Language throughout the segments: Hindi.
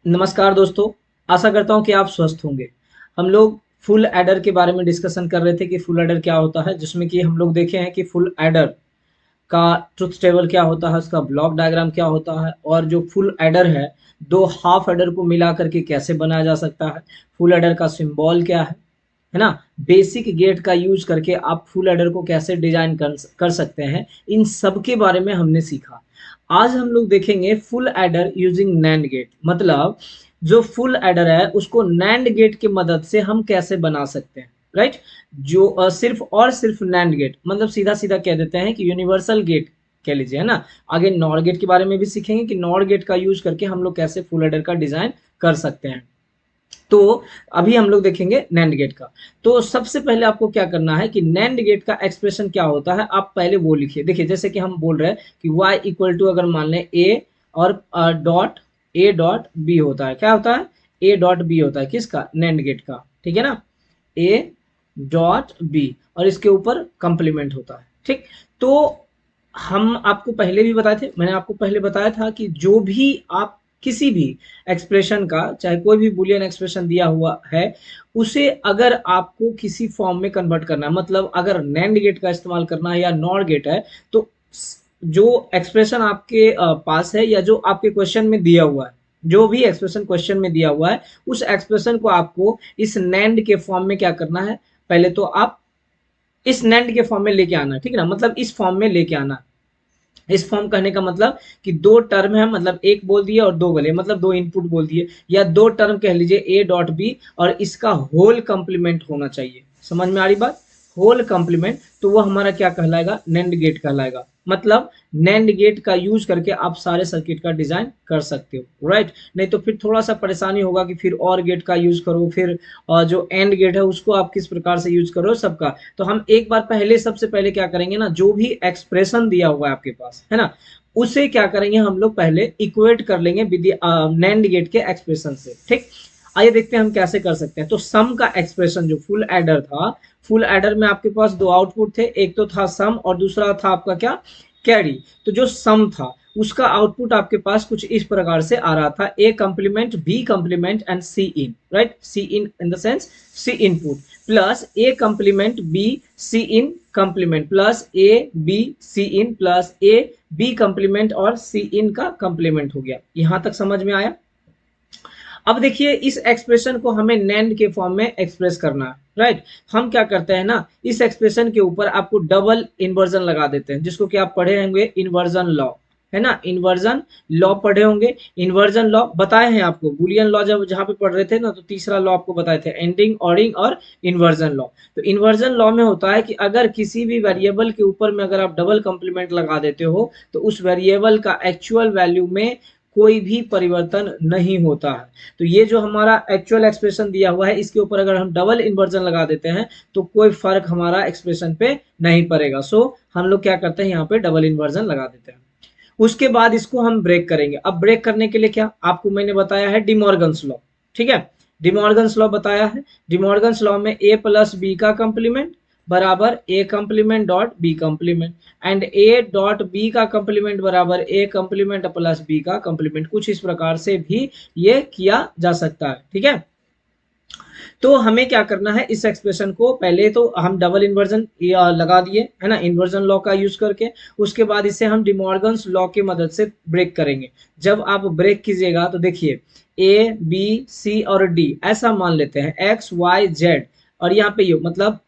नमस्कार दोस्तों। आशा करता हूँ कि आप स्वस्थ होंगे। हम लोग फुल एडर के बारे में डिस्कशन कर रहे थे कि फुल एडर क्या होता है, जिसमें कि हम लोग देखे हैं कि फुल एडर का ट्रुथ टेबल क्या होता है, उसका ब्लॉक डायग्राम क्या होता है, और जो फुल एडर है दो हाफ एडर को मिला करके कैसे बनाया जा सकता है, फुल एडर का सिंबल क्या है ना। बेसिक गेट का यूज करके आप फुल एडर को कैसे डिजाइन कर सकते हैं, इन सब के बारे में हमने सीखा। आज हम लोग देखेंगे full adder using NAND gate, मतलब जो फुल एडर है उसको नैंड गेट की मदद से हम कैसे बना सकते हैं। राइट। जो सिर्फ और सिर्फ नैंड गेट, मतलब सीधा सीधा कह देते हैं कि यूनिवर्सल गेट कह लीजिए, है ना। आगे नॉर गेट के बारे में भी सीखेंगे कि नॉर गेट का यूज करके हम लोग कैसे फुल एडर का डिजाइन कर सकते हैं। तो अभी हम लोग देखेंगे नैंड गेट का। तो सबसे पहले आपको क्या करना है कि नैंड गेट का एक्सप्रेशन क्या होता है, आप पहले वो लिखिए। देखिए जैसे कि हम बोल रहे हैं कि y इक्वल टू, अगर मान लें a और डॉट a डॉट b होता है, क्या होता है, a डॉट b होता है किसका, नैंड गेट का, ठीक है ना। a डॉट b और इसके ऊपर कंप्लीमेंट होता है, ठीक। तो हम आपको पहले भी बताए थे, मैंने आपको पहले बताया था कि जो भी आप किसी भी एक्सप्रेशन का, चाहे कोई भी बुलियन एक्सप्रेशन दिया हुआ है, उसे अगर आपको किसी फॉर्म में कन्वर्ट करना है, मतलब अगर नैंड गेट का इस्तेमाल करना है या नॉर गेट है, तो जो एक्सप्रेशन आपके पास है या जो आपके क्वेश्चन में दिया हुआ है, जो भी एक्सप्रेशन क्वेश्चन में दिया हुआ है, उस एक्सप्रेशन को आपको इस नैंड के फॉर्म में क्या करना है, पहले तो आप इस नैंड के फॉर्म में लेके आना है, ठीक है ना, मतलब इस फॉर्म में लेके आना। इस फॉर्म कहने का मतलब कि दो टर्म है, मतलब एक बोल दिए और दो गले, मतलब दो इनपुट बोल दिए, या दो टर्म कह लीजिए ए डॉट बी और इसका होल कंप्लीमेंट होना चाहिए। समझ में आ रही बात, होल कंप्लीमेंट, तो वो हमारा क्या कहलाएगा, नैंड गेट कहलाएगा। मतलब नैंड गेट का यूज करके आप सारे सर्किट का डिजाइन कर सकते हो, राइट। नहीं तो फिर थोड़ा सा परेशानी होगा कि फिर और गेट का यूज करो, फिर जो एंड गेट है उसको आप किस प्रकार से यूज करो सबका। तो हम एक बार पहले, सबसे पहले क्या करेंगे ना, जो भी एक्सप्रेशन दिया हुआ है आपके पास, है ना, उसे क्या करेंगे हम लोग पहले इक्वेट कर लेंगे विद नैंड गेट के एक्सप्रेशन से, ठीक। आइए देखते हैं हम कैसे कर सकते हैं। तो सम का एक्सप्रेशन जो फुल एडर था, फुल एडर में आपके पास दो आउटपुट थे, एक तो था सम और दूसरा था आपका क्या, कैरी। तो जो सम था उसका आउटपुट आपके पास कुछ इस प्रकार से आ रहा था, A complement B complement and C in, right, C in the sense C input, plus A complement B C in complement, plus A B C in, plus A B complement और सी इन का कंप्लीमेंट हो गया। यहां तक समझ में आया। अब देखिए इस एक्सप्रेशन को हमें नैंड के फॉर्म में एक्सप्रेस करना है, राइट। हम क्या करते हैं ना, इस एक्सप्रेशन के ऊपर आपको डबल इन्वर्जन लगा देते हैं, जिसको कि आप पढ़े होंगे इन्वर्जन लॉ, है ना, इन्वर्जन लॉ पढ़े होंगे। इन्वर्जन लॉ बताए हैं आपको, बुलियन लॉ जब जहां पे पढ़ रहे थे ना, तो तीसरा लॉ आपको बताए थे, एंडिंग, ऑरिंग और इन्वर्जन लॉ। तो इन्वर्जन लॉ में होता है कि अगर किसी भी वेरिएबल के ऊपर में अगर आप डबल कंप्लीमेंट लगा देते हो, तो उस वेरिएबल का एक्चुअल वैल्यू में कोई भी परिवर्तन नहीं होता है। तो ये जो हमारा एक्चुअल एक्सप्रेशन दिया हुआ है, इसके ऊपर अगर हम डबल इन्वर्जन लगा देते हैं तो कोई फर्क हमारा एक्सप्रेशन पे नहीं पड़ेगा। सो हम लोग क्या करते हैं, यहाँ पे डबल इन्वर्जन लगा देते हैं। उसके बाद इसको हम ब्रेक करेंगे। अब ब्रेक करने के लिए क्या, आपको मैंने बताया है डिमॉर्गन्स लॉ, ठीक है। डिमॉर्गन्स लॉ बताया है। डिमॉर्गन्स लॉ में ए प्लस बी का कंप्लीमेंट बराबर A complement dot B complement, and A dot B का कंप्लीमेंट बराबर ए कंप्लीमेंट प्लस बी का कंप्लीमेंट। कुछ इस प्रकार से भी ये किया जा सकता है, ठीक है। तो हमें क्या करना है, इस एक्सप्रेशन को पहले तो हम डबल इन्वर्जन लगा दिए, है ना, इन्वर्जन लॉ का यूज करके। उसके बाद इसे हम डिमॉर्गन्स लॉ की मदद से ब्रेक करेंगे। जब आप ब्रेक कीजिएगा तो देखिए ए बी सी और डी ऐसा मान लेते हैं, एक्स वाई जेड, और यहाँ पे यू मतलब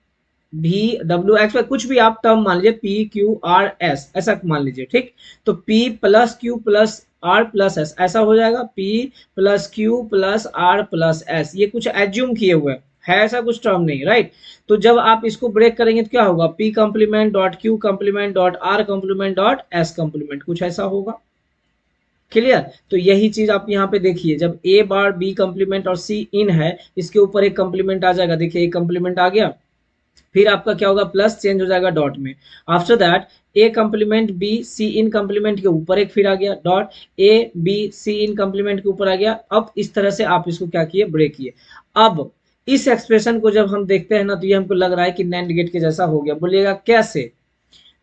भी डब्ल्यू एक्स वाई, कुछ भी आप टर्म मान लीजिए, पी क्यू आर एस ऐसा मान लीजिए, ठीक। तो P plus Q plus R plus S ऐसा हो जाएगा, P plus Q plus R plus S. ये कुछ एज्यूम किए हुए है, ऐसा कुछ टर्म नहीं, राइट। तो जब आप इसको ब्रेक करेंगे तो क्या होगा, P complement dot Q complement dot are complement dot S complement, कुछ ऐसा होगा। क्लियर। तो यही चीज आप यहाँ पे देखिए, जब ए बार बी कंप्लीमेंट और सी इन है, इसके ऊपर एक कंप्लीमेंट आ जाएगा, देखिए एक कंप्लीमेंट आ गया, फिर आपका क्या होगा, प्लस चेंज हो जाएगा डॉट में। After that A complement B C in complement के ऊपर एक फिर आ गया dot, A B C in complement के ऊपर आ गया। अब इस तरह से आप इसको क्या किए, ब्रेक किए। अब इस एक्सप्रेशन को जब हम देखते हैं ना, तो ये हमको लग रहा है कि नैंड गेट के जैसा हो गया। बोलिएगा कैसे,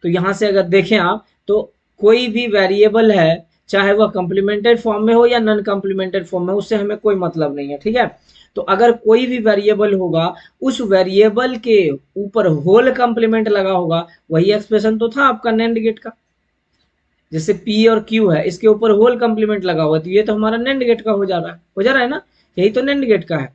तो यहां से अगर देखें आप, तो कोई भी वेरिएबल है, चाहे वह कॉम्प्लीमेंटेड फॉर्म में हो या नॉन कॉम्प्लीमेंटेड फॉर्म में, उससे हमें कोई मतलब नहीं है, ठीक है। तो अगर कोई भी वेरिएबल होगा, उस वेरिएबल के ऊपर होल कॉम्प्लीमेंट लगा होगा, वही एक्सप्रेशन तो था आपका नैंड गेट का। जैसे P और Q है, इसके ऊपर होल कॉम्प्लीमेंट लगा हुआ, तो ये तो हमारा नैंड गेट का हो जा रहा है ना, यही तो नैंड गेट का है।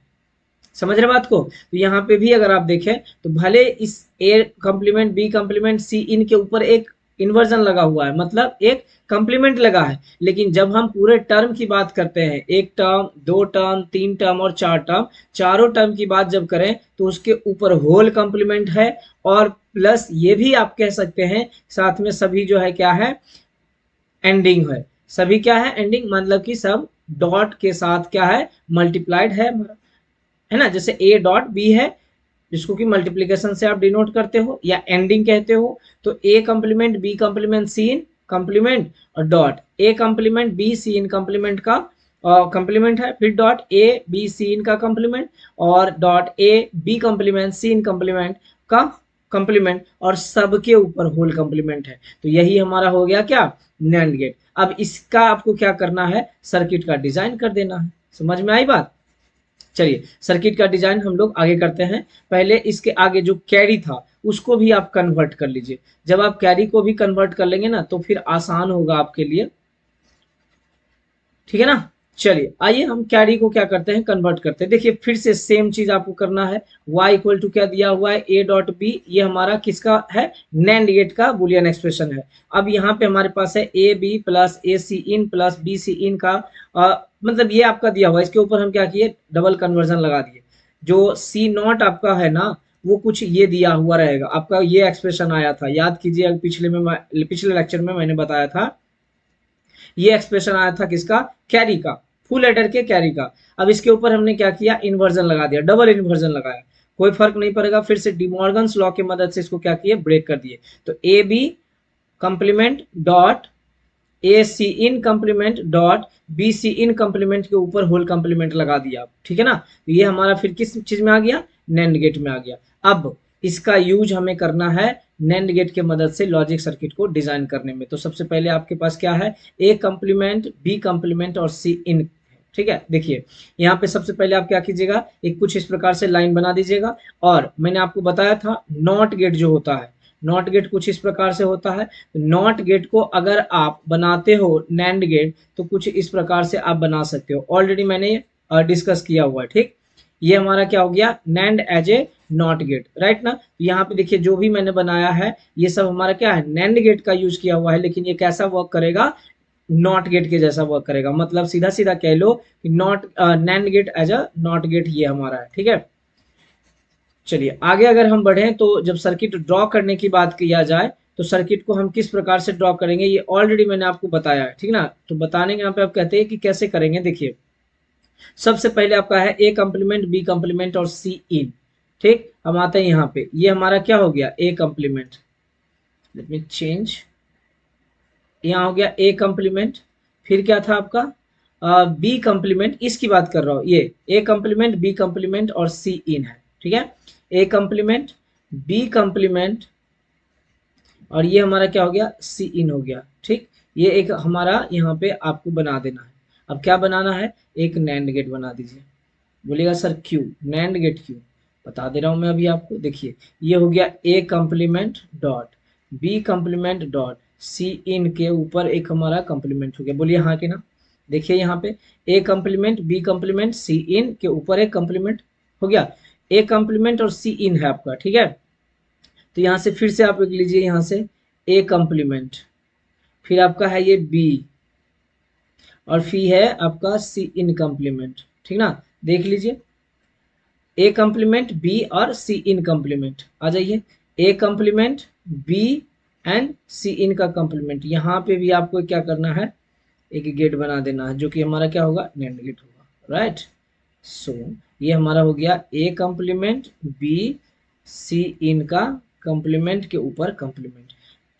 समझ रहे बात को? तो यहाँ पे भी अगर आप देखें तो भले इस A complement B complement C in के ऊपर एक इन्वर्जन लगा हुआ है, मतलब एक कॉम्प्लीमेंट लगा है, लेकिन जब हम पूरे टर्म की बात करते हैं, एक टर्म, दो टर्म, तीन टर्म और चार टर्म, चारों टर्म की बात जब करें तो उसके ऊपर होल कॉम्प्लीमेंट है, और प्लस ये भी आप कह सकते हैं साथ में सभी जो है क्या है, एंडिंग है। सभी क्या है, एंडिंग, मतलब कि सब डॉट के साथ क्या है, मल्टीप्लाइड है ना। जैसे ए डॉट बी है, जिसको कि मल्टीप्लीकेशन से आप डिनोट करते हो या एंडिंग कहते हो, तो A complement B complement C in complement और dot A complement B C in complement का कंप्लीमेंट है, फिर dot A B C in का कंप्लीमेंट और dot A B complement C in complement का कंप्लीमेंट, और सबके ऊपर होल कंप्लीमेंट है। तो यही हमारा हो गया क्या, नैंड गेट। अब इसका आपको क्या करना है, सर्किट का डिजाइन कर देना है। समझ में आई बात? चलिए सर्किट का डिजाइन हम लोग आगे करते हैं। पहले इसके आगे जो कैरी था उसको भी आप कन्वर्ट कर लीजिए। जब आप कैरी को भी कन्वर्ट कर लेंगे ना तो फिर आसान होगा आपके लिए, ठीक है ना। चलिए आइए हम कैरी को क्या करते हैं, कन्वर्ट करते हैं। देखिए फिर से सेम चीज आपको करना है। y इक्वल टू क्या दिया हुआ है, a डॉट बी, ये हमारा किसका है, नैंड गेट का बुलियन एक्सप्रेशन है। अब यहाँ पे हमारे पास है A B plus A C in plus B C in का मतलब ये आपका दिया हुआ है, इसके ऊपर हम क्या किए, डबल कन्वर्जन लगा दिए। जो सी नॉट आपका है ना, वो कुछ ये दिया हुआ रहेगा आपका, ये एक्सप्रेशन आया था, याद कीजिए पिछले लेक्चर में मैंने बताया था, ये एक्सप्रेशन आया था किसका, कैरी का, फुल एडर के कैरी का। अब इसके ऊपर हमने क्या किया, इन्वर्जन लगा दिया, डबल इन्वर्जन लगाया, कोई फर्क नहीं पड़ेगा। फिर से डिमॉर्गन्स लॉ की मदद से इसको क्या किए, ब्रेक कर दिए। तो A B complement dot A C in complement dot B C in complement के ऊपर होल कंप्लीमेंट लगा दिया, ठीक है ना। तो ये हमारा फिर किस चीज में आ गया, नैंड गेट में आ गया। अब इसका यूज हमें करना है नैंड गेट के मदद से लॉजिक सर्किट को डिजाइन करने में। तो सबसे पहले आपके पास क्या है, ए कंप्लीमेंट बी कंप्लीमेंट और सी इन, ठीक है। देखिए यहाँ पे सबसे पहले आप क्या कीजिएगा, एक कुछ इस प्रकार से लाइन बना दीजिएगा, और मैंने आपको बताया था नॉट गेट जो होता है, नॉट गेट कुछ इस प्रकार से होता है। नॉट गेट को अगर आप बनाते हो नैंड गेट, तो कुछ इस प्रकार से आप बना सकते हो, ऑलरेडी मैंने डिस्कस किया हुआ है, ठीक। ये हमारा क्या हो गया, NAND as a NOT gate, right ना। तो यहाँ पे देखिए जो भी मैंने बनाया है ये सब हमारा क्या है, नैंड गेट का यूज किया हुआ है, लेकिन ये कैसा वर्क करेगा, नॉट गेट के जैसा वर्क करेगा। मतलब सीधा सीधा कह लो कि NOT NAND gate as a NOT gate ये हमारा है, ठीक है। चलिए आगे अगर हम बढ़ें तो जब सर्किट ड्रॉ करने की बात किया जाए, तो सर्किट को हम किस प्रकार से ड्रॉ करेंगे, ये ऑलरेडी मैंने आपको बताया है, ठीक ना। तो बताने के यहाँ पे आप कहते हैं कि कैसे करेंगे। देखिए सबसे पहले आपका है ए कंप्लीमेंट बी कंप्लीमेंट और सी इन, ठीक। हम आते हैं यहाँ पे, ये हमारा क्या हो गया, A complement, let me change, यहाँ हो गया ए कंप्लीमेंट। फिर क्या था आपका, बी कंप्लीमेंट, इसकी बात कर रहा हूँ, ये ए कंप्लीमेंट बी कंप्लीमेंट और सी इन है, ठीक है। ए कंप्लीमेंट बी कंप्लीमेंट और ये हमारा क्या हो गया, सी इन हो गया, ठीक। ये एक हमारा यहाँ पे आपको बना देना है। अब क्या बनाना है, एक नैंड गेट बना दीजिए। बोलिएगा सर क्यों, नैंड गेट क्यों, बता दे रहा हूँ मैं अभी आपको। देखिए ये हो गया A complement dot B complement dot C in के ऊपर एक हमारा कंप्लीमेंट हो गया, बोलिए हाँ कि ना। देखिए यहाँ पे ए complement B complement C in के ऊपर एक कंप्लीमेंट हो गया, ए कंप्लीमेंट और सी इन है आपका, ठीक है। तो यहाँ से फिर से आप लिख लीजिए, यहाँ से ए कंप्लीमेंट, फिर आपका है ये बी, और फिर है आपका सी इन कंप्लीमेंट, ठीक ना। देख लीजिए ए कंप्लीमेंट बी और सी इन कंप्लीमेंट, आ जाइए ए complement B and C in का कंप्लीमेंट। यहाँ पे भी आपको क्या करना है, एक गेट बना देना है, जो कि हमारा क्या होगा, नैंड गेट होगा, राइट। सो ये हमारा हो गया A complement B C in का कंप्लीमेंट के ऊपर कंप्लीमेंट।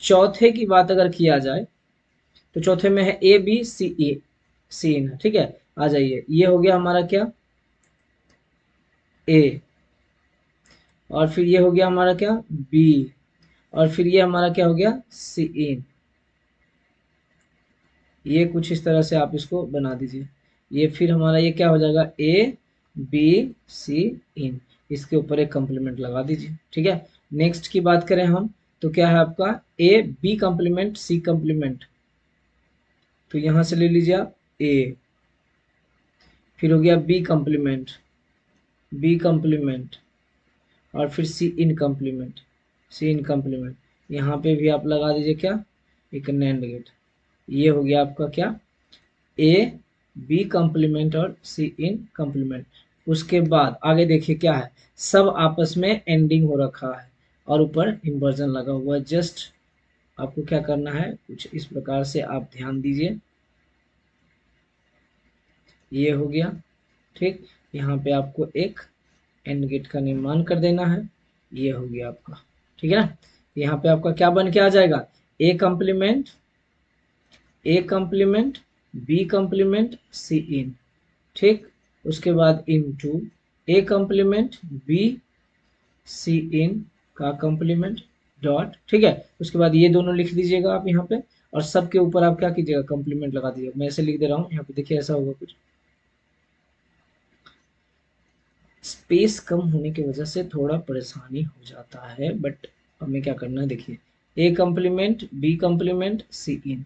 चौथे की बात अगर किया जाए तो चौथे में है ए बी सी इन, ठीक है। आ जाइए ये हो गया हमारा क्या, ए, और फिर ये हो गया हमारा क्या, बी, और फिर ये हमारा क्या हो गया, सी इन, ये कुछ इस तरह से आप इसको बना दीजिए। ये फिर हमारा ये क्या हो जाएगा, ए बी सी इन, इसके ऊपर एक कॉम्प्लीमेंट लगा दीजिए। ठीक है, नेक्स्ट की बात करें हम तो क्या है आपका A B complement C complement, तो यहाँ से ले लीजिए आप ए, फिर हो गया बी कॉम्प्लीमेंट, बी कॉम्प्लीमेंट, और फिर सी इन कॉम्प्लीमेंट, सी इन कॉम्प्लीमेंट, यहाँ पे भी आप लगा दीजिए क्या, एक नैंड गेट। ये हो गया आपका क्या, ए बी कॉम्प्लीमेंट और सी इन कॉम्प्लीमेंट। उसके बाद आगे देखिए क्या है, सब आपस में एंडिंग हो रखा है और ऊपर इन्वर्जन लगा हुआ है। जस्ट आपको क्या करना है, कुछ इस प्रकार से आप ध्यान दीजिए, ये हो गया। ठीक, यहाँ पे आपको एक एंड गेट का निर्माण कर देना है, ये हो गया आपका। ठीक है ना, यहाँ पे आपका क्या बन के आ जाएगा, A complement, A complement B complement C in. ठीक, उसके बाद into A complement B C in का कॉम्प्लीमेंट डॉट। ठीक है, उसके बाद ये दोनों लिख दीजिएगा आप यहाँ पे, और सबके ऊपर आप क्या कीजिएगा, कॉम्प्लीमेंट लगा दीजिएगा। मैं ऐसे लिख दे रहा हूँ, यहाँ पे देखिए ऐसा होगा कुछ, स्पेस कम होने की वजह से थोड़ा परेशानी हो जाता है, बट हमें क्या करना है, देखिए A complement B complement C in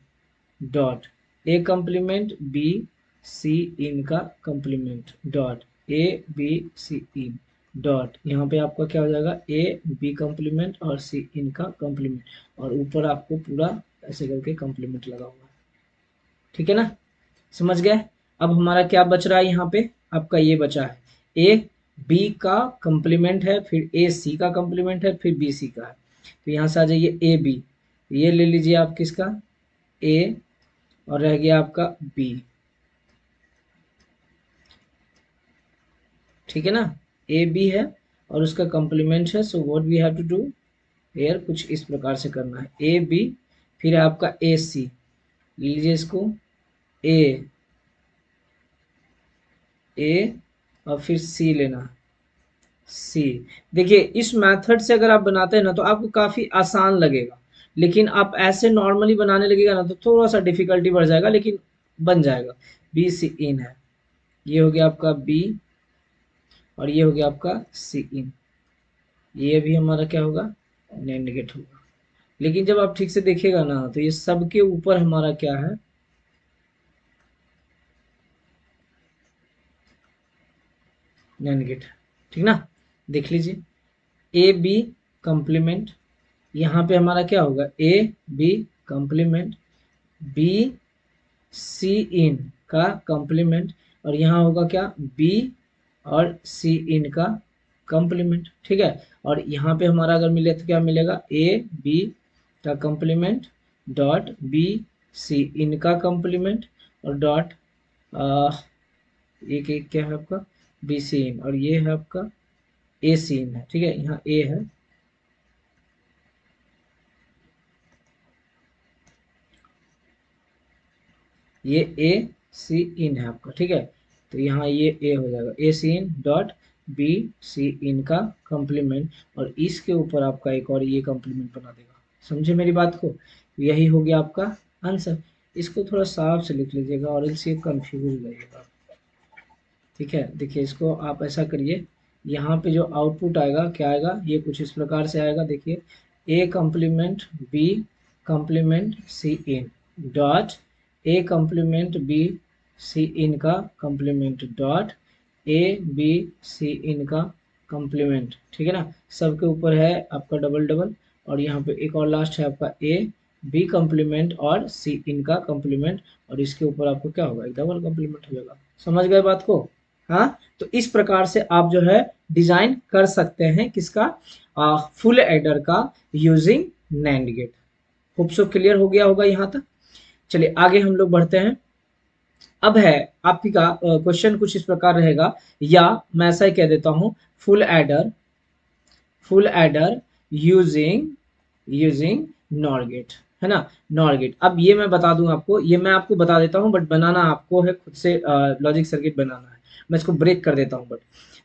dot, A complement B C in का complement dot, A B C in dot, यहाँ पे आपका क्या हो जाएगा, ए बी कॉम्प्लीमेंट और सी इन का कॉम्प्लीमेंट, और ऊपर आपको पूरा ऐसे करके कॉम्प्लीमेंट लगा हुआ है। ठीक है ना, समझ गए। अब हमारा क्या बच रहा है यहाँ पे, आपका ये बचा है ए बी का कॉम्प्लीमेंट है, फिर ए सी का कॉम्प्लीमेंट है, फिर बी सी का है। तो यहाँ से आ जाइए ए बी, ये ले लीजिए आप किसका, ए, और रह गया आपका बी। ठीक है ना, ए बी है और उसका कॉम्प्लीमेंट है, so what we have to do here, कुछ इस प्रकार से करना है, ए बी, फिर है आपका ए सी, लीजिए इसको ए, ए और फिर सी लेना है, सी। देखिए इस मेथड से अगर आप बनाते हैं ना तो आपको काफ़ी आसान लगेगा, लेकिन आप ऐसे नॉर्मली बनाने लगेगा ना तो थोड़ा सा डिफिकल्टी बढ़ जाएगा, लेकिन बन जाएगा। बी सी इन है, ये हो गया आपका बी, और ये हो गया आपका सी इन, ये भी हमारा क्या होगा, नैंड गेट होगा। लेकिन जब आप ठीक से देखिएगा ना तो ये सबके ऊपर हमारा क्या है, नैंड गेट। ठीक ना, देख लीजिए ए बी कॉम्प्लीमेंट, यहाँ पे हमारा क्या होगा, A B complement B C in का कॉम्प्लीमेंट, और यहाँ होगा क्या, बी और सी इन का कॉम्प्लीमेंट। ठीक है, और यहाँ पे हमारा अगर मिले तो क्या मिलेगा, ए बी का complement dot B C in का कॉम्प्लीमेंट, और डॉट एक एक क्या है आपका, बी सी इन, और ये है आपका ए सी इन है। ठीक है, यहाँ ए है, ये ए सी इन है आपका। ठीक है, तो यहाँ ये ए हो जाएगा, ए C in dot B C in का कॉम्प्लीमेंट, और इसके ऊपर आपका एक और ये कॉम्प्लीमेंट बना देगा। समझे मेरी बात को, यही हो गया आपका आंसर। इसको थोड़ा साफ से लिख लीजिएगा और इनसे कंफ्यूज रहेगा। ठीक है, देखिए इसको आप ऐसा करिए, यहाँ पे जो आउटपुट आएगा क्या आएगा, ये कुछ इस प्रकार से आएगा, देखिए A complement B complement C in dot, A complement B C in का complement dot, A B C in का कॉम्प्लीमेंट। ठीक है ना, सबके ऊपर है आपका डबल डबल, और यहाँ पे एक और लास्ट है आपका ए बी कॉम्प्लीमेंट और सी इन का कॉम्प्लीमेंट, और इसके ऊपर आपको क्या होगा, एक डबल कॉम्प्लीमेंट हो जाएगा। समझ गए बात को, हाँ। तो इस प्रकार से आप जो है डिजाइन कर सकते हैं किसका, फुल एडर का using NAND gate. Hope so clear हो गया होगा यहाँ तक। चलिए आगे हम लोग बढ़ते हैं। अब है आपका क्वेश्चन कुछ इस प्रकार रहेगा, या मैं ऐसा ही कह देता हूं, full adder, full adder using using NOR gate, है ना, नॉर गेट। अब ये मैं बता दूं आपको, ये मैं आपको बता देता हूं, बट बनाना आपको है, खुद से लॉजिक सर्किट बनाना है। मैं इसको ब्रेक कर देता हूं, बट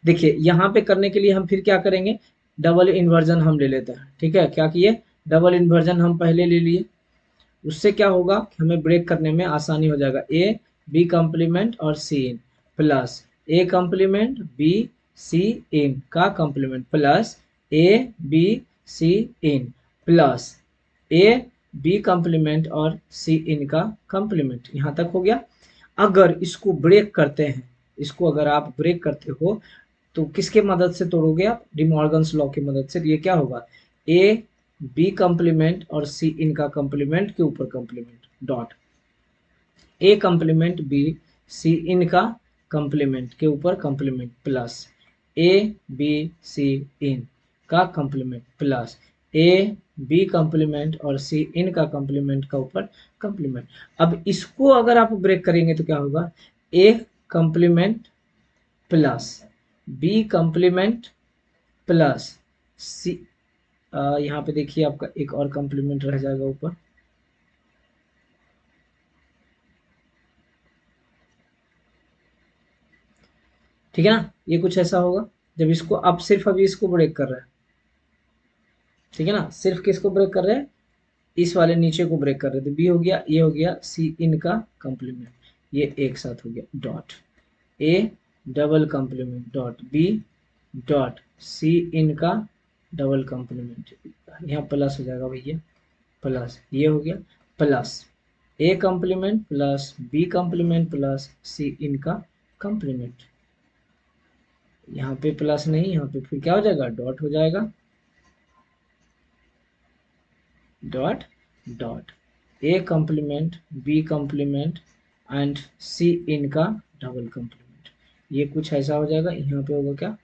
देखिए यहाँ पे करने के लिए हम फिर क्या करेंगे, डबल इन्वर्जन हम ले लेते हैं। ठीक है, क्या किए, डबल इन्वर्जन हम पहले ले लिए, उससे क्या होगा कि हमें ब्रेक करने में आसानी हो जाएगा। ए बी कॉम्प्लीमेंट और C in plus A complement B C in का complement plus A B C in plus A B complement और सी इन का कॉम्प्लीमेंट। यहाँ तक हो गया। अगर इसको ब्रेक करते हैं, इसको अगर आप ब्रेक करते हो तो किसके मदद से तोड़ोगे आप? डिमॉर्गन्स लॉ की मदद से। ये क्या होगा? ए बी कॉम्प्लीमेंट और सी इनका कॉम्प्लीमेंट के ऊपर complement dot A complement B C इनका कॉम्प्लीमेंट के ऊपर complement plus A B C in का complement plus A B complement और सी इन का कॉम्प्लीमेंट का ऊपर कॉम्प्लीमेंट। अब इसको अगर आप ब्रेक करेंगे तो क्या होगा? A complement plus B complement plus C, यहाँ पे देखिए आपका एक और कॉम्प्लीमेंट रह जाएगा ऊपर। ठीक है ना? ये कुछ ऐसा होगा जब इसको आप सिर्फ अभी इसको ब्रेक कर रहे हैं। ठीक है ना? सिर्फ किसको ब्रेक कर रहे हैं? इस वाले नीचे को ब्रेक कर रहे थे। बी हो गया, ये हो गया सी इन का कॉम्प्लीमेंट, ये एक साथ हो गया dot A double complement dot B dot C in का डबल कॉम्प्लीमेंट। यहाँ प्लस हो जाएगा भैया, प्लस ये हो गया plus A complement plus B complement plus C in का कॉम्प्लीमेंट। यहाँ पे प्लस नहीं, यहाँ पे फिर क्या हो जाएगा? डॉट हो जाएगा dot dot A complement B complement and C in का डबल कॉम्प्लीमेंट। ये कुछ ऐसा हो जाएगा। यहाँ पे होगा क्या?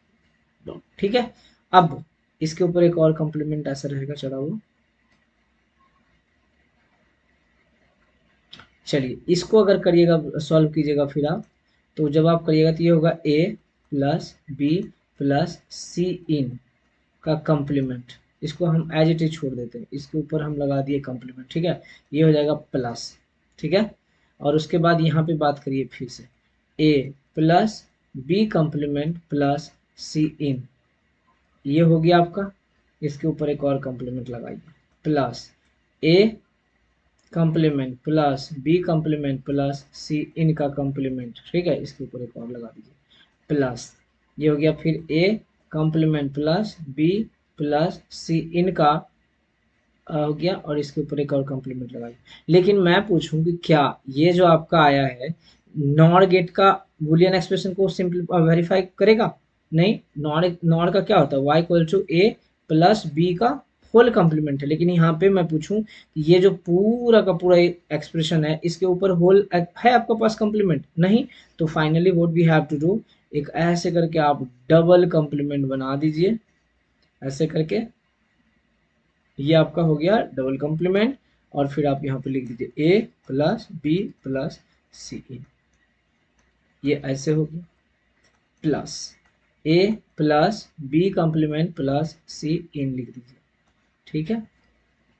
डॉट। ठीक है। अब इसके ऊपर एक और कॉम्प्लीमेंट ऐसा रहेगा चढ़ा हुआ। चलिए इसको अगर करिएगा, सॉल्व कीजिएगा फिर आप, तो जब आप करिएगा तो ये होगा A plus B plus C in का कॉम्प्लीमेंट। इसको हम एज इट इज छोड़ देते हैं, इसके ऊपर हम लगा दिए कॉम्प्लीमेंट। ठीक है, ये हो जाएगा प्लस। ठीक है, और उसके बाद यहाँ पे बात करिए फिर से, ए plus B complement plus C इन, ये हो गया आपका। इसके ऊपर एक और कॉम्प्लीमेंट लगाइए plus A complement plus B complement plus C in का कॉम्प्लीमेंट। ठीक है, इसके ऊपर एक और लगा दीजिए प्लस, ये हो गया फिर A complement plus B plus C in का हो गया, और इसके ऊपर एक और कॉम्प्लीमेंट लगाइए। लेकिन मैं पूछूं कि क्या ये जो आपका आया है नॉर गेट का बूलियन एक्सप्रेशन को सिंपल वेरीफाई करेगा? नहीं, नॉर का क्या होता है? y equal to A plus B का होल कॉम्प्लीमेंट है। लेकिन यहाँ पे मैं पूछूं कि ये जो पूरा का पूरा एक्सप्रेशन है इसके ऊपर होल है आपके पास कॉम्प्लीमेंट? नहीं। तो finally what we have to do, एक ऐसे करके आप डबल कॉम्प्लीमेंट बना दीजिए, ऐसे करके ये आपका हो गया डबल कॉम्प्लीमेंट। और फिर आप यहाँ पे लिख दीजिए ए प्लस बी प्लस सी इन, ये ऐसे हो गया प्लस ए plus B complement plus C इन लिख दीजिए। ठीक है,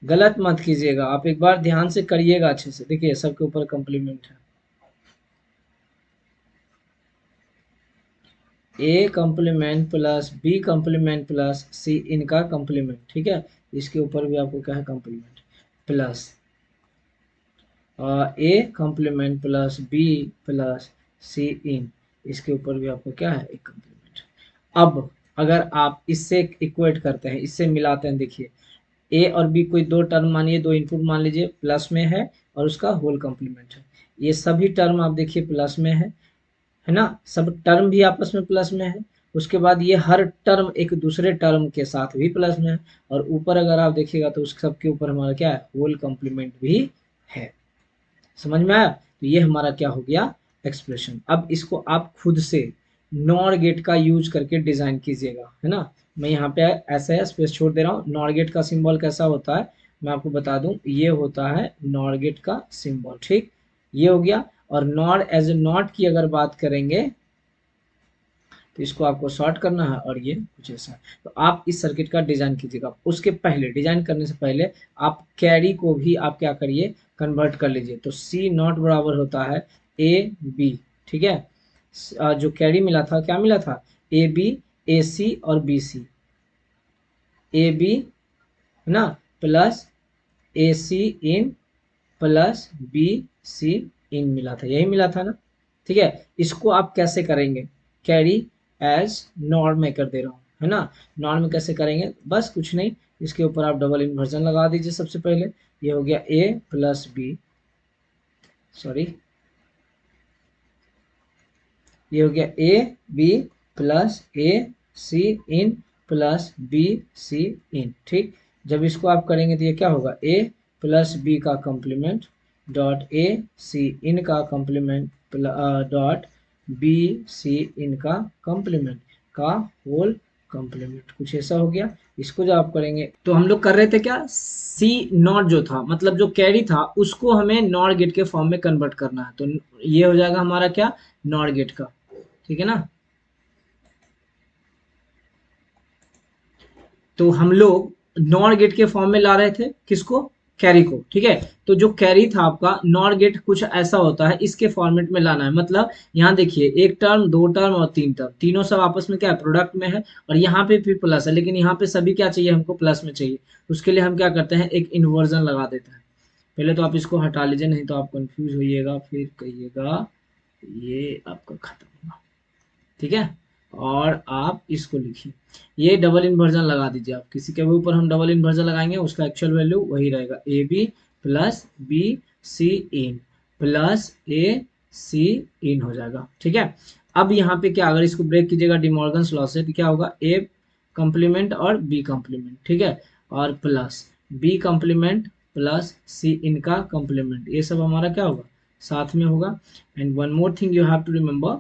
गलत मत कीजिएगा, आप एक बार ध्यान से करिएगा अच्छे से। देखिए सबके ऊपर कॉम्प्लीमेंट है, A complement plus B complement plus C इनका कॉम्प्लीमेंट। ठीक है, इसके ऊपर भी आपको क्या है? Complement plus A complement plus B plus C in, इसके ऊपर भी आपको क्या है? एक कॉम्प्लीमेंट। अब अगर आप इससे इक्वेट करते हैं, इससे मिलाते हैं, देखिए ए और बी कोई दो टर्म मानिए, दो इनपुट मान लीजिए प्लस में है और उसका होल कॉम्प्लीमेंट है। ये सभी टर्म आप देखिए प्लस में है ना? सब टर्म भी आपस में प्लस में है। उसके बाद ये हर टर्म एक दूसरे टर्म के साथ भी प्लस में है, और ऊपर अगर आप देखिएगा तो उस सब के ऊपर हमारा क्या है? होल कॉम्प्लीमेंट भी है। समझ में आया? तो ये हमारा क्या हो गया? एक्सप्रेशन। अब इसको आप खुद से नॉर गेट का यूज करके डिजाइन कीजिएगा, है ना? मैं यहाँ पे ऐसा स्पेस छोड़ दे रहा हूँ। नॉर गेट का सिंबल कैसा होता है मैं आपको बता दूं, ये होता है नॉर गेट का सिंबल। ठीक, ये हो गया। और नॉर एज ए नॉट की अगर बात करेंगे तो इसको आपको शॉर्ट करना है, और ये कुछ ऐसा। तो आप इस सर्किट का डिजाइन कीजिएगा। उसके पहले, डिजाइन करने से पहले आप कैरी को भी आप क्या करिए? कन्वर्ट कर लीजिए। तो सी नॉट बराबर होता है ए बी। ठीक है, जो कैरी मिला था क्या मिला था? ए बी, ए सी और बी सी। ए बी है ना, plus A C in plus B C इन मिला था, यही मिला था ना। ठीक है, इसको आप कैसे करेंगे, कैरी एज नॉर में कर दे रहा हूँ, है ना। नॉर में कैसे करेंगे, बस कुछ नहीं, इसके ऊपर आप डबल इन्वर्जन लगा दीजिए सबसे पहले। ये हो गया ए प्लस बी, सॉरी, ये हो गया A B plus A C in plus B C in. ठीक, जब इसको आप करेंगे तो ये क्या होगा, ए प्लस बी का complement dot A C in का complement dot B C in का कॉम्प्लीमेंट का होल कॉम्प्लीमेंट, कुछ ऐसा हो गया। इसको जब आप करेंगे तो हम लोग कर रहे थे क्या, सी नॉट जो था, मतलब जो कैरी था उसको हमें नॉर गेट के फॉर्म में कन्वर्ट करना है, तो ये हो जाएगा हमारा क्या, नॉर गेट का। ठीक है ना, तो हम लोग नॉर गेट के फॉर्म में ला रहे थे किसको, कैरी को। ठीक है, तो जो कैरी था आपका नॉर गेट कुछ ऐसा होता है, इसके फॉर्मेट में लाना है। मतलब यहाँ देखिए, एक टर्म, दो टर्म और तीन टर्म, तीनों सब आपस में क्या है, प्रोडक्ट में है, और यहाँ पे भी प्लस है, लेकिन यहाँ पे सभी क्या चाहिए हमको, प्लस में चाहिए। उसके लिए हम क्या करते हैं, एक इन्वर्जन लगा देते हैं। पहले तो आप इसको हटा लीजिए, नहीं तो आप कंफ्यूज होइएगा, फिर कहिएगा ये आपका खत्म हुआ। ठीक है, और आप इसको लिखिए, ये डबल इन्वर्जन लगा दीजिए आप, किसी के भी ऊपर हम डबल इन्वर्जन लगाएंगे उसका एक्चुअल वैल्यू वही रहेगा, A B plus B C in plus A C in हो जाएगा। ठीक है, अब यहाँ पे क्या, अगर इसको ब्रेक कीजिएगा डिमॉर्गन्स लॉ से, तो क्या होगा, ए कॉम्प्लीमेंट और बी कॉम्प्लीमेंट। ठीक है, और plus B complement plus C in का कॉम्प्लीमेंट, ये सब हमारा क्या होगा, साथ में होगा। And one more thing you have to remember,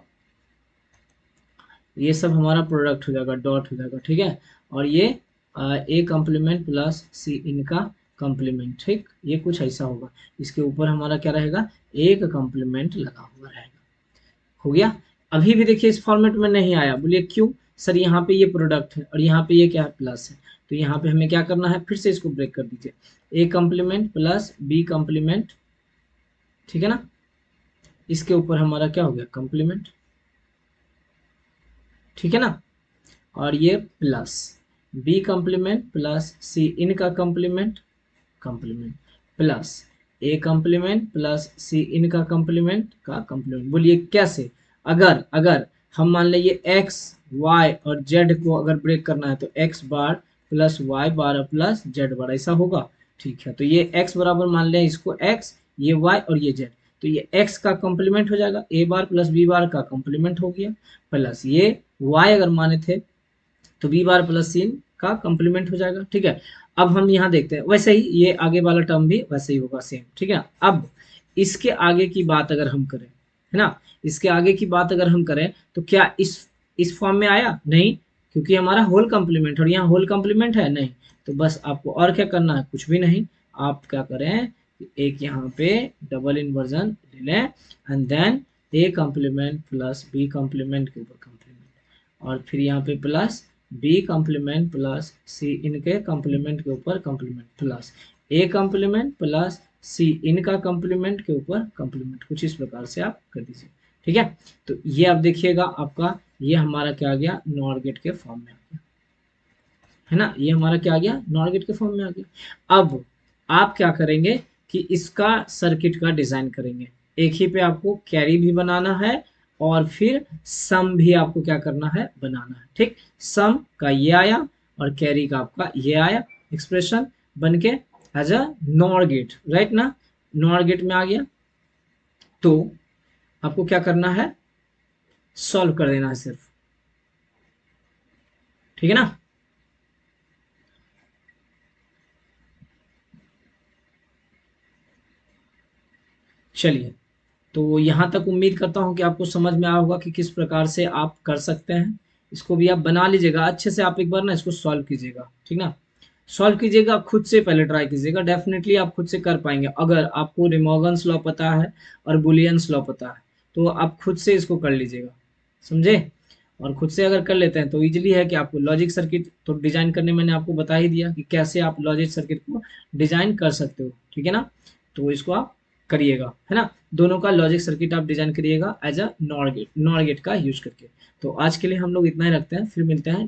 ये सब हमारा प्रोडक्ट हो जाएगा, डॉट हो जाएगा। ठीक है, और ये ए कॉम्प्लीमेंट प्लस सी इनका कॉम्प्लीमेंट। ठीक, ये कुछ ऐसा होगा, इसके ऊपर हमारा क्या रहेगा, एक कॉम्प्लीमेंट लगा हुआ रहेगा। हो गया, अभी भी देखिए इस फॉर्मेट में नहीं आया, बोलिए क्यों सर, यहाँ पे ये प्रोडक्ट है और यहाँ पे ये क्या है, प्लस है। तो यहाँ पे हमें क्या करना है, फिर से इसको ब्रेक कर दीजिए, A complement plus B complement, ठीक है ना, इसके ऊपर हमारा क्या हो गया, कॉम्प्लीमेंट। ठीक है ना, और ये plus B complement plus C in का complement complement plus A complement plus C in का कॉम्प्लीमेंट। बोलिए कैसे, अगर अगर हम मान लीजिए एक्स वाई और जेड को अगर ब्रेक करना है, तो एक्स बार प्लस वाई बार प्लस जेड बार, ऐसा होगा। ठीक है, तो ये एक्स बराबर मान लें इसको एक्स, ये वाई और ये जेड, तो ये एक्स का कॉम्प्लीमेंट हो जाएगा, ए बार प्लस बी बार का कॉम्प्लीमेंट हो गया, प्लस ये वाई अगर माने थे तो बी बार प्लस सी का कॉम्प्लीमेंट हो जाएगा। ठीक है, अब हम यहाँ देखते हैं, वैसे ही ये आगे वाला टर्म भी वैसे ही होगा सेम। ठीक है, अब इसके आगे की बात अगर हम करें, है ना, इसके आगे की बात अगर हम करें, तो क्या इस फॉर्म में आया, नहीं, क्योंकि हमारा होल कॉम्प्लीमेंट, और यहाँ होल कॉम्प्लीमेंट है नहीं। तो बस आपको और क्या करना है, कुछ भी नहीं, आप क्या करें, एक यहाँ पे डबल इन्वर्जन ले लें, and then A complement plus B complement के ऊपर कॉम्प्लीमेंट, और फिर यहाँ पे plus B complement plus C इनके कॉम्प्लीमेंट के ऊपर complement, plus A complement plus C इनका कॉम्प्लीमेंट के ऊपर कॉम्प्लीमेंट, कुछ इस प्रकार से आप कर दीजिए। ठीक है, तो ये आप देखिएगा, आपका ये हमारा क्या आ गया, नॉर गेट के फॉर्म में आ गया, है ना, ये हमारा क्या आ गया, नॉर गेट के फॉर्म में आ गया। अब आप क्या करेंगे कि इसका सर्किट का डिजाइन करेंगे, एक ही पे आपको कैरी भी बनाना है और फिर सम भी आपको क्या करना है, बनाना है। ठीक, सम का ये आया और कैरी का आपका ये आया, एक्सप्रेशन बन के as a NOR gate, right ना, नॉर गेट में आ गया। तो आपको क्या करना है, सॉल्व कर देना है सिर्फ। ठीक है ना, चलिए, तो यहाँ तक उम्मीद करता हूँ कि आपको समझ में आया होगा कि किस प्रकार से आप कर सकते हैं। इसको भी आप बना लीजिएगा अच्छे से, आप एक बार ना इसको सॉल्व कीजिएगा, ठीक ना, सॉल्व कीजिएगा, खुद से पहले ट्राई कीजिएगा, डेफिनेटली आप खुद से कर पाएंगे। अगर आपको डिमॉर्गन्स लॉ पता है और बुलियंस लॉ पता है, तो आप खुद से इसको कर लीजिएगा, समझे। और खुद से अगर कर लेते हैं तो इजीली है कि आपको लॉजिक सर्किट तो डिजाइन करने मैंने आपको बता ही दिया कि कैसे आप लॉजिक सर्किट को डिजाइन कर सकते हो। ठीक है ना, तो इसको आप करिएगा, है ना, दोनों का लॉजिक सर्किट आप डिजाइन करिएगा एज अ नॉर गेट का यूज करके। तो आज के लिए हम लोग इतना ही रखते हैं, फिर मिलते हैं।